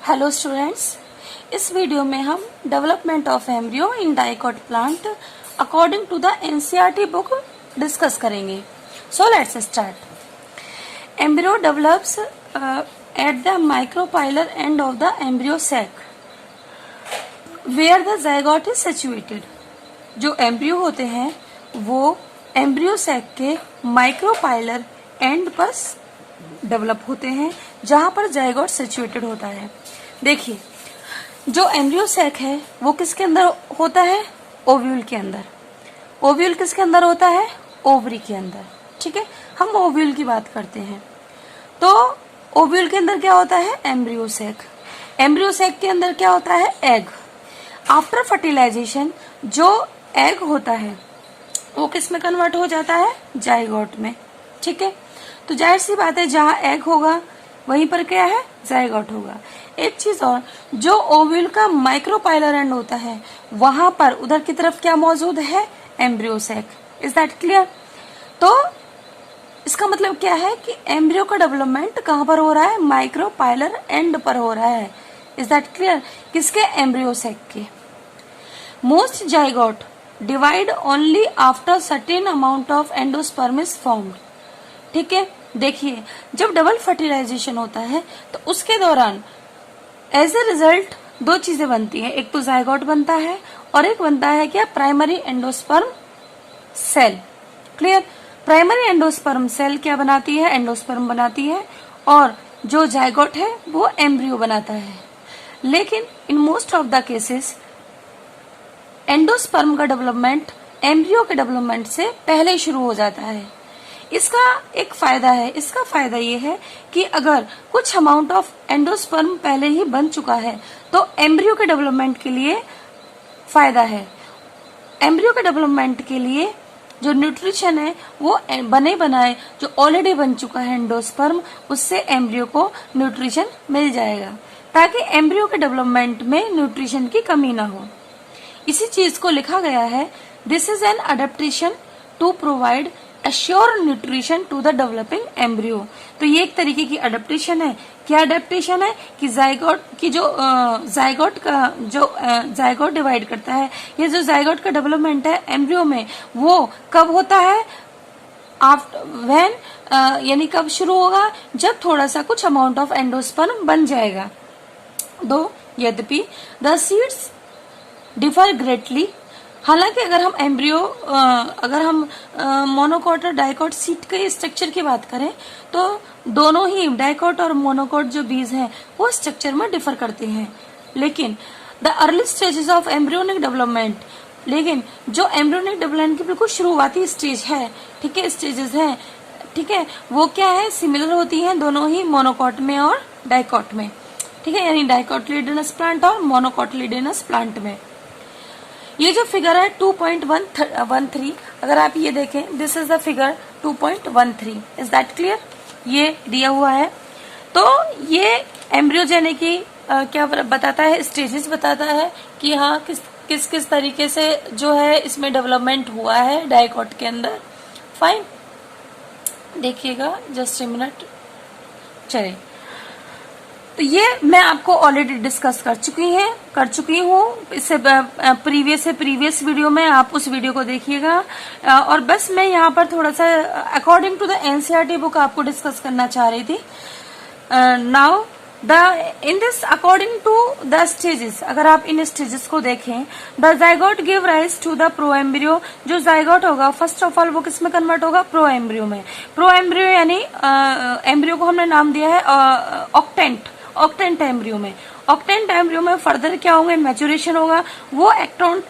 Hello students, इस video में हम development of embryo in dicot plant according to the NCERT book discuss करेंगे। So let's start. Embryo develops at the micropylar end of the embryo sac where the zygote is situated. जो embryo होते हैं वो embryo sac के micropylar end पर develop होते हैं जहां पर जाइगोट सिचुएटेड होता है। देखिए, जो एम्ब्रियो सैक है वो किसके अंदर होता है? ओव्यूल के अंदर। ओव्यूल किसके अंदर होता है? ओवरी के अंदर। ठीक है, हम ओव्यूल की बात करते हैं। तो ओव्यूल के अंदर क्या होता है? Embryo sac. एम्ब्रियो सैक के अंदर क्या होता है? एग। आफ्टर फर्टिलाइजेशन जो एग होता है वो किस में कन्वर्ट हो जाता है? जाइगोट में। ठीक है, तो जाहिर सी बात है जहां एग होगा वहीं पर क्या है? जाइगोट होगा। एक चीज और, जो ओव्यूल का माइक्रोपाइलर एंड होता है वहां पर उधर की तरफ क्या मौजूद है? Embryo sac. Is that clear? तो इसका मतलब क्या है कि एम्ब्रियो का डेवलपमेंट कहां पर हो रहा है? माइक्रोपाइलर एंड पर हो रहा है। Is that clear? किसके? एम्ब्रियो सैक के। Most zygote divide only after certain amount of endosperm is formed. ठीक है, देखिए, जब डबल फर्टिलाइजेशन होता है तो उसके दौरान एज ए रिजल्ट दो चीजें बनती हैं। एक तो जाइगोट बनता है और एक बनता है क्या? Primary endosperm cell. Clear? Primary endosperm cell क्या बनाती है? एंडोस्पर्म बनाती है, और जो जाइगोट है वो एम्ब्रियो बनाता है। लेकिन in most of the cases endosperm का डेवलपमेंट एम्ब्रियो के डेवलपमेंट से पहले शुरू हो जाता है। इसका एक फायदा है। इसका फायदा ये है कि अगर कुछ अमाउंट ऑफ एंडोस्पर्म पहले ही बन चुका है तो एम्ब्रियो के डेवलपमेंट के लिए फायदा है। एम्ब्रियो के डेवलपमेंट के लिए जो न्यूट्रिशन है वो बने बनाए जो ऑलरेडी बन चुका है एंडोस्पर्म, उससे एम्ब्रियो को न्यूट्रिशन मिल जाएगा ताकि एम्ब्रियो के डेवलपमेंट में न्यूट्रिशन की कमी ना हो। इसी चीज को लिखा गया है, this is an adaptation to provide assure nutrition to the developing embryo. तो ये एक तरीके की अडेप्टेशन है। क्या अडेप्टेशन है? कि जाइगोट की जो जाइगोट डिवाइड करता है, ये जो जाइगोट का डेवलपमेंट है एम्ब्रियो में वो कब होता है? आफ्टर व्हेन, यानी कब शुरू होगा? जब थोड़ा सा कुछ अमाउंट ऑफ एंडोस्पर्म बन जाएगा। दो यद्यपि द सीड्स डिफर ग्रेटली। हालांकि अगर हम एम्ब्रियो अगर हम मोनोकोट और डाइकोट सीट के स्ट्रक्चर की बात करें तो दोनों ही डाइकोट और मोनोकोट जो बीज हैं वो स्ट्रक्चर में डिफर करते हैं। लेकिन the early stages of embryonic development, लेकिन जो एम्ब्रियोनिक डेवलपमेंट की बिल्कुल शुरुआती स्टेज है, ठीक है, स्टेजेस हैं, ठीक है, वो क्या है? सिमिलर होती हैं दोनों ही मोनोकोट में और डाइकोट में। ठीक है, यानी डाइकोटिलिडनस प्लांट और मोनोकोटिलिडनस प्लांट में। ये जो फिगर है 2.13, अगर आप ये देखें, this is the figure 2.13। Is that clear? ये दिया हुआ है। तो ये एम्ब्रियोजेनिक की क्या बताता है? स्टेजेस बताता है कि हाँ किस किस तरीके से जो है इसमें डेवलपमेंट हुआ है डाइकोट के अंदर। फाइन, देखिएगा, जस्ट ए मिनट। चलिए, तो ये मैं आपको ऑलरेडी डिस्कस कर चुकी हूँ इससे प्रीवियस वीडियो में। आप उस वीडियो को देखिएगा। और बस मैं यहाँ पर थोड़ा सा according to the NCERT book आपको डिस्कस करना चाह रही थी। Now in this according to the stages, अगर आप इन स्टेजेस को देखें, the zygote give rise to the pro embryo. जो जाइगोट होगा फर्स्ट ऑफ ऑल वो किस में कन्वर्ट होगा? प्रो एम्ब्रियो में। प्रो एम्ब्रियो यानी एम्ब्रियो को हमने नाम दिया है ऑक्टेंट एम्ब्रियो में। ऑक्टेंट एम्ब्रियो में फर्दर क्या होंगे? मैच्योरेशन होगा। वो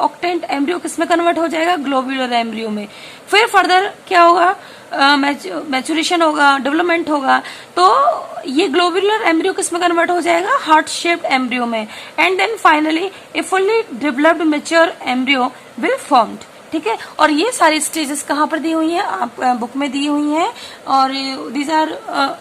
ऑक्टेंट एम्ब्रियो किस में कन्वर्ट हो जाएगा? ग्लोब्यूलर एम्ब्रियो में। फिर फर्दर क्या होगा? मैच्योरेशन होगा, डेवलपमेंट होगा। तो ये ग्लोब्यूलर एम्ब्रियो किस में कन्वर्ट हो जाएगा? हार्ट शेप्ड एम्ब्रियो में। And then finally a fully developed mature embryo will formed. ठीक है, और ये सारी स्टेजेस कहाँ पर दी हुई हैं? आप बुक में दी हुई हैं, और these are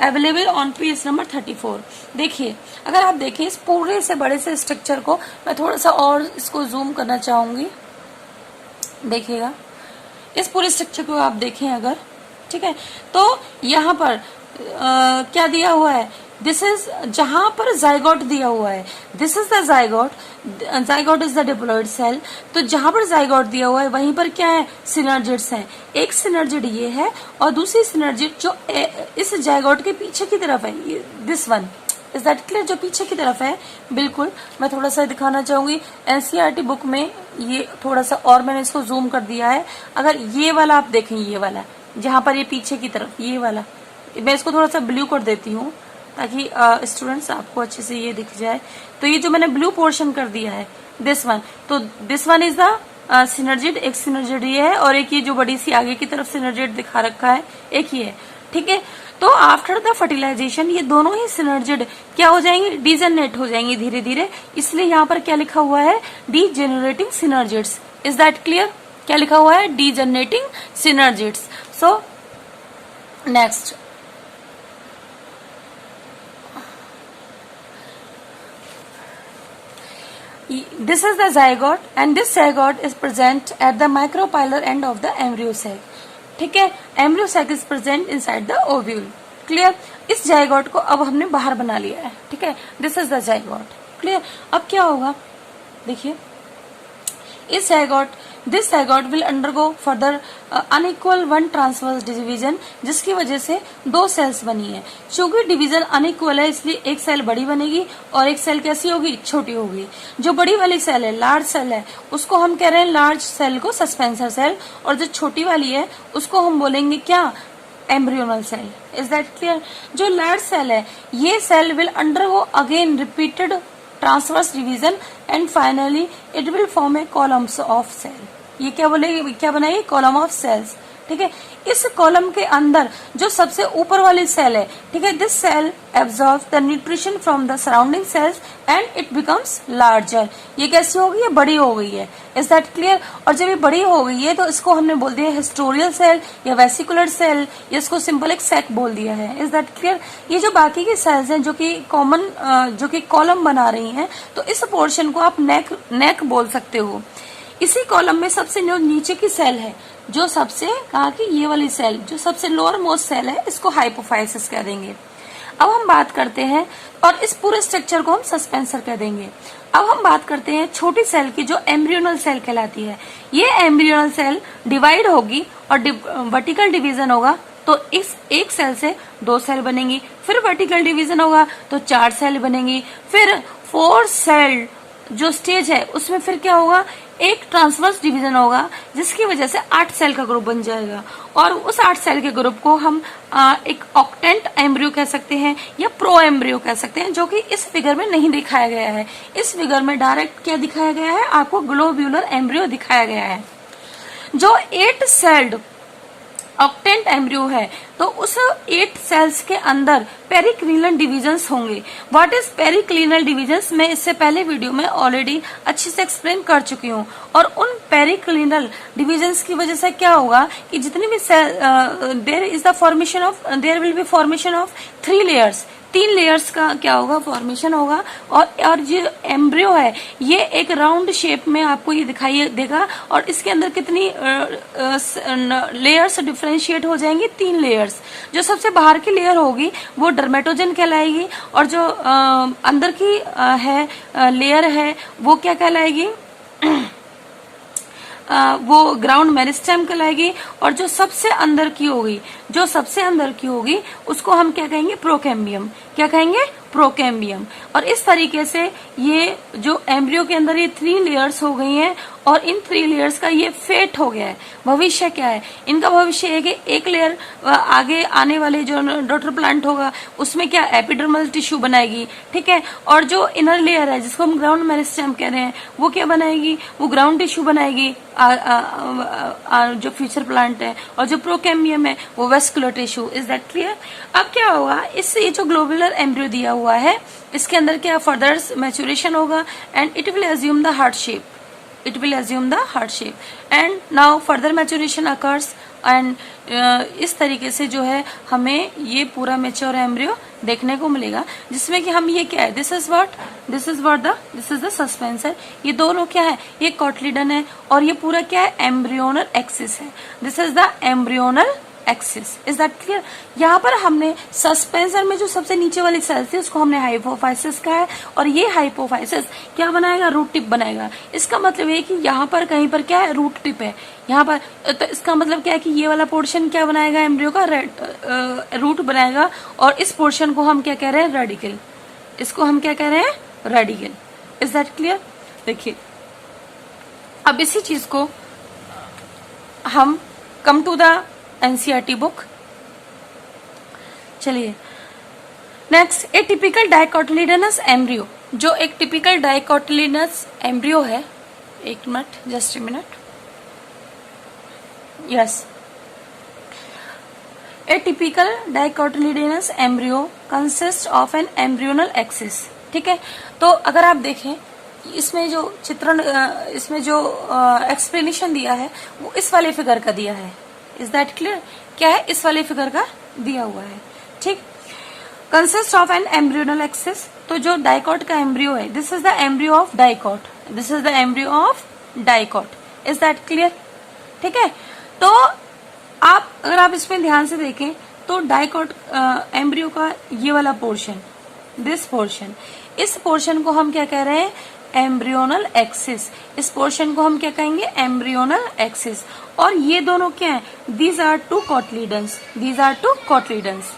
available on page number 34। देखिए, अगर आप देखें इस पूरे से बड़े से स्ट्रक्चर को, मैं थोड़ा सा और इसको जूम करना चाहूंगी। देखिएगा, इस पूरे स्ट्रक्चर को आप देखें अगर, ठीक है, तो यहाँ पर क्या दिया हुआ है? दिस इज जहां पर जाइगोट दिया हुआ है, this is the zygote, zygote is the diploid cell. तो जहां पर जाइगोट दिया हुआ है वहीं पर क्या है, सिनर्जिड्स हैं। एक सिनर्जिड ये है और दूसरी सिनर्जिड जो इस जाइगोट के पीछे की तरफ है, this one is that clear, जो पीछे की तरफ है। बिल्कुल, मैं थोड़ा सा दिखाना चाहूंगी। एनसीईआरटी बुक में ये थोड़ा सा और मैंने इसको जूम कर दिया है। अगर ये वाला आप देखें, ये वाला जहां पर ये पीछे की तरफ, ये वाला, मैं इसको थोड़ा सा ब्लू कर देती हूँ ताकि स्टूडेंट्स आपको अच्छे से ये दिख जाए। तो ये जो मैंने ब्लू पोर्शन कर दिया है, दिस वन, तो this one is the synergid, एक सिनर्जिड ये है और एक ये जो बड़ी सी आगे की तरफ सिनर्जिड दिखा रखा है, एक ही है। ठीक है, तो आफ्टर द फर्टिलाइजेशन ये दोनों ही सिनर्जिड क्या हो जाएंगे, डीजेनरेट हो जाएंगे धीरे धीरे। इसलिए यहाँ पर क्या लिखा हुआ है, degenerating synergids. Is that clear? क्या लिखा हुआ है, degenerating synergids. So next, this is the zygote and this zygote is present at the micropylar end of the embryo sac. ठीक है, embryo sac is present inside the ovule. Clear? इस zygote को अब हमने बाहर बना लिया है। ठीक है, this is the zygote. Clear? अब क्या होगा, देखिए, इस zygote, this zygote will undergo further unequal one transverse division, जिसकी वजह से दो सेल्स बनी है। चूंकि डिवीजन अनइक्वल है इसलिए एक सेल बड़ी बनेगी और एक सेल कैसी होगी, छोटी होगी। जो बड़ी वाली सेल है, लार्ज सेल है, उसको हम कह रहे हैं लार्ज सेल को सस्पेंसर सेल, और जो छोटी वाली है उसको हम बोलेंगे क्या, embryonal cell. Is that clear? जो लार्ज सेल है ये cell will undergo again repeated transverse division and finally it will form a columns of cell. ये क्या बोलेगी, क्या बनाएगी, कॉलम ऑफ सेल्स। ठीक है, इस कॉलम के अंदर जो सबसे ऊपर वाली सेल है, ठीक है, this cell absorb the nutrition from the surrounding cells and it becomes larger. ये कैसी हो गई है, बड़ी हो गई है। Is that clear? और जब ये बड़ी हो गई है तो इसको हमने बोल दिया हिस्टोरियल सेल या वेसिकुलर सेल, या इसको सिंपल एक सैक बोल दिया है। Is that clear? ये जो बाकी की सेल्स हैं जो कि कॉमन, जो कि कॉलम बना रही हैं, तो इस पोर्शन को आप नेक बोल सकते हो। इसी कॉलम में सबसे नीचे की सेल है, जो सबसे, कहा कि ये वाली सेल जो सबसे लोअर मोस्ट सेल है, इसको हाइपोफाइसिस कह देंगे। अब हम बात करते हैं, और इस पूरे स्ट्रक्चर को हम सस्पेंसर कह देंगे। अब हम बात करते हैं छोटी सेल की, जो एम्ब्रियोनल सेल कहलाती है। ये एम्ब्रियोनल सेल डिवाइड होगी और वर्टिकल डिवीजन होगा, तो इस एक सेल से दो सेल बनेंगी, फिर वर्टिकल डिवीजन होगा तो चार सेल बनेंगी, फिर 4 सेल जो स्टेज है उसमें फिर क्या होगा, एक ट्रांसवर्स डिवीजन होगा, जिसकी वजह से 8 सेल का ग्रुप बन जाएगा। और उस 8 सेल के ग्रुप को हम एक ऑक्टेंट एम्ब्रियो कह सकते हैं या प्रो एम्ब्रियो कह सकते हैं, जो कि इस फिगर में नहीं दिखाया गया है। इस फिगर में डायरेक्ट क्या दिखाया गया है, आपको ग्लोब्यूलर एम्ब्रियो दिखाया गया है। जो 8 सेल्ड ऑक्टेंट एम्ब्रियो है, तो उस 8 सेल्स के अंदर पेरिक्लिनल डिविजन्स होंगे। व्हाट इज पेरिक्लिनल डिविजन्स, मैं इससे पहले वीडियो में ऑलरेडी अच्छे से एक्सप्लेन कर चुकी हूँ। और उन पेरिक्लिनल डिविजन्स की वजह से क्या होगा कि जितनी भी cell, there will be formation of 3 layers, 3 layers का क्या होगा, फॉर्मेशन होगा। और जो एम्ब्रियो है ये एक राउंड शेप में आपको ये दिखाई देगा, और इसके अंदर कितनी लेयर्स डिफरेंशिएट हो जाएंगी, 3 लेयर्स। जो सबसे बाहर की लेयर होगी वो डर्मेटोजन कहलाएगी, और जो अंदर की लेयर है वो क्या कहलाएगी, वो ग्राउंड मेरिस्टेम कहलाएगी। और जो सबसे अंदर की होगी, उसको हम क्या कहेंगे, प्रोकैम्बियम। क्या कहेंगे, प्रोकैम्बियम। और इस तरीके से ये जो एम्ब्रियो के अंदर ये 3 लेयर्स हो गई हैं, और इन 3 लेयर्स का ये फेट हो गया है। भविष्य क्या है इनका, भविष्य है कि एक लेयर आगे आने वाले जो डॉटर प्लांट होगा उसमें क्या, एपिडर्मल टिश्यू बनाएगी। ठीक है, और जो इनर लेयर है जिसको हम ग्राउंड मेरिस्टेम कह रहे हैं, वो क्या बनाएगी, वो ग्राउंड टिश्यू बनाएगी, जो फ्यूचर प्लांट है। और जो प्रोकैम्बियम है वो vascular tissue. Is that clear? अब क्या होगा, इससे जो ग्लोबुलर एम्ब्रियो दिया हुआ है, इसके अंदर क्या फर्दर मैच्योरेशन होगा, and it will assume the heart shape, and now further maturation occurs, and इस तरीके से जो है हमें ये पूरा मेच्योर एम्ब्रियो देखने को मिलेगा, जिसमें कि हम ये क्या है, दिस इज द सस्पेंसर। ये दोनों क्या है, ये कॉटलिडन है, और ये पूरा क्या है, एम्ब्रियोनल एक्सिस है। This is the embryonal axis. Is that clear? यहाँ पर हमने सस्पेंसर में जो सबसे नीचे वाली सेल थी उसको हमने हाइपोफाइसिस कहा है, और ये हाइपोफाइसिस क्या बनाएगा? रूट टिप बनाएगा। इसका मतलब ये कि यहाँ पर कहीं पर क्या है? रूट टिप है यहाँ पर। तो इसका मतलब क्या है कि ये वाला पोर्शन क्या बनाएगा? एम्ब्रियो का रूट बनाएगा, और इस पोर्शन को हम क्या कह रहे हैं? रेडिकल। इसको हम क्या कह रहे हैं? रेडिकल। Is that clear? देखिए अब इसी चीज को हम come to the NCERT book. चलिए next, a typical dicotyledonous embryo. जो एक टिपिकल डाइकोटिलिडनस एम्ब्रियो है, एक minute, just a minute, yes, a typical dicotyledonous embryo consist of an embryonal axis. ठीक है, तो अगर आप देखें इसमें जो चित्रण, इसमें जो एक्सप्लेनेशन दिया है वो इस वाले फिगर का दिया है। Is that clear? क्या है? इस वाले फिगर का दिया हुआ है। ठीक, consist of an embryonal axis. तो जो डाइकॉट का एम्ब्रियो है, this is the embryo of dicot, this is the embryo of dicot. Is that clear? ठीक है, तो आप अगर आप इसमें ध्यान से देखें तो डाइकॉट एम्ब्रियो का ये वाला पोर्शन, दिस पोर्शन, इस पोर्शन को हम क्या कह रहे हैं? Embryonal axis. इस पोर्शन को हम क्या कहेंगे? Embryonal axis. और ये दोनों क्या है? These are two cotyledons, these are two cotyledons.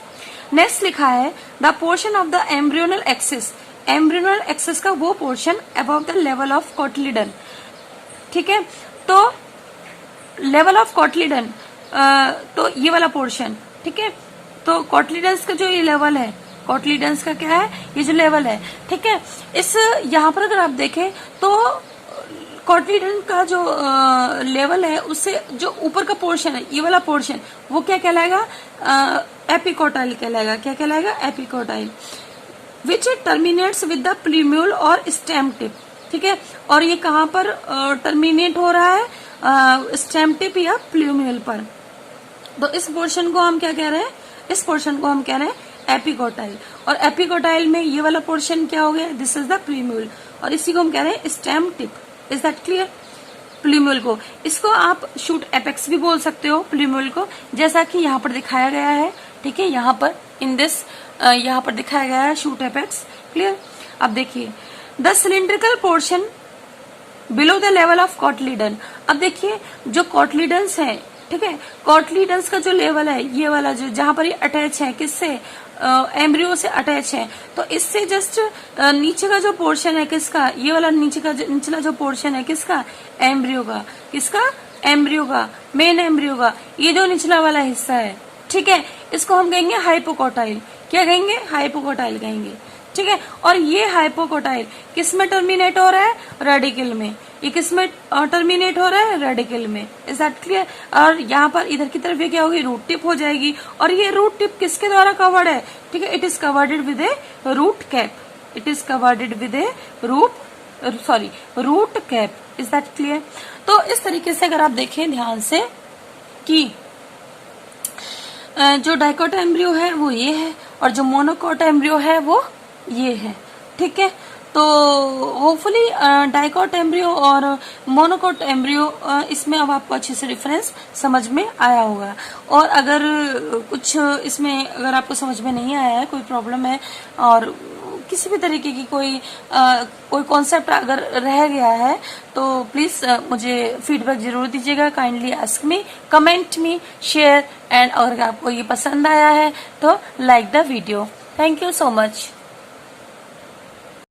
Next लिखा है the portion of the embryonal axis. Embryonal axis का वो portion above the level of cotyledon. ठीक है, तो लेवल ऑफ कॉटलीडन, तो ये वाला पोर्शन, ठीक है, तो कॉटलीडन्स का जो ये लेवल है, कॉटलीडन्स का क्या है? ये जो लेवल है, ठीक है, इस यहाँ पर अगर आप देखें तो कॉटलीडन का जो लेवल है उससे जो ऊपर का पोर्शन है, ये वाला पोर्शन, वो क्या कहलाएगा? एपिकोटाइल कहलाएगा। क्या कहलाएगा? Epicotyl, which terminates with the plumule और स्टेम टिप। ठीक है, और ये कहाँ पर टर्मिनेट हो रहा है? स्टेम टिप या प्लूम्यूल पर। तो इस पोर्शन को हम क्या कह रहे हैं? इस पोर्शन को हम कह रहे हैं एपिकोटाइल। और एपिकोटाइल में ये वाला पोर्शन क्या हो गया? दिस इज द प्लूम्यूल, और इसी को हम कह रहे हैं stem tip. Is that clear? Plumule को, इसको आप शूट एपेक्स भी बोल सकते हो प्लूम्यूल को, जैसा कि यहाँ पर दिखाया गया है। ठीक है, यहाँ पर इन दिस यहाँ पर दिखाया गया है शूट एपेक्स। क्लियर? अब देखिए the cylindrical portion below the level of cotyledon. अब देखिए जो कॉटलीडन्स है, ठीक है, कॉटलीडन्स का जो लेवल है, ये वाला जो जहां पर ये अटैच है, किससे? एम्ब्रियो से अटैच है, तो इससे जस्ट नीचे का जो पोर्शन है किसका? ये वाला नीचे का निचला जो पोर्शन है किसका? एम्ब्रियो का। किसका? एम्ब्रियो का, मेन एम्ब्रियो का। ये जो निचला वाला हिस्सा है, ठीक है, इसको हम कहेंगे हाइपोकोटाइल। क्या कहेंगे? हाइपोकोटाइल कहेंगे। ठीक है, और ये हाइपोकोटाइल किस में टर्मिनेट हो रहा है? रेडिकल में। ये किस में टर्मिनेट हो रहा है? रेडिकल में। Is that clear? और यहाँ पर इधर की तरफ ये क्या होगी? रूट टिप हो जाएगी, और ये रूट टिप किसके द्वारा कवर्ड है? ठीक है, it is covered with a root cap. It is covered with a root cap. Is that clear? तो इस तरीके से अगर आप देखें ध्यान से कि जो डाइकोट एम्ब्रियो है वो ये है, और जो मोनोकोट एम्ब्रियो है वो ये है। ठीक है, तो होपफुली डाइकोट एम्ब्रियो और मोनोकोट एम्ब्रियो इसमें अब आपको अच्छे से डिफरेंस समझ में आया होगा। और अगर कुछ इसमें अगर आपको समझ में नहीं आया है, कोई प्रॉब्लम है, और किसी भी तरीके की कोई कॉन्सेप्ट अगर रह गया है, तो प्लीज मुझे फीडबैक जरूर दीजिएगा। Kindly ask me, comment me, share, and अगर आपको ये पसंद आया है तो like the video. Thank you so much.